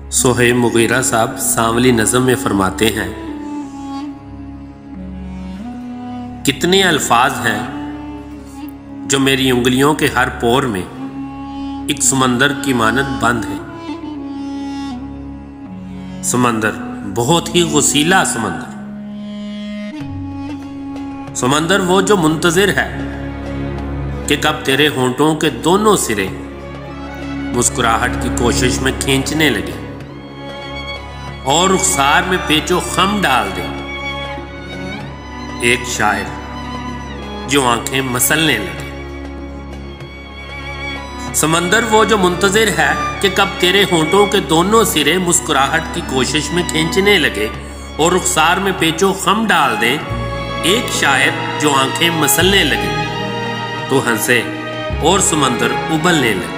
Sohaib Mughira साहब सांवली नज़म में फरमाते हैं, कितने अल्फाज हैं जो मेरी उंगलियों के हर पोर में एक समंदर की मानद बंद है। समंदर बहुत ही गुसीला समंदर, समंदर वो जो मुंतजिर है कि कब तेरे होंठों के दोनों सिरे मुस्कुराहट की कोशिश में खींचने लगे और रुखसार में पेचो खम डाल दे। एक शायर जो आंखें मसलने लगे। समंदर वो जो मुंतजिर है कि कब तेरे होंठों के दोनों सिरे मुस्कुराहट की कोशिश में खींचने लगे और रुखसार में पेचो खम डाल दे। एक शायर जो आंखें मसलने लगे तो हंसे और समंदर उबलने लगे।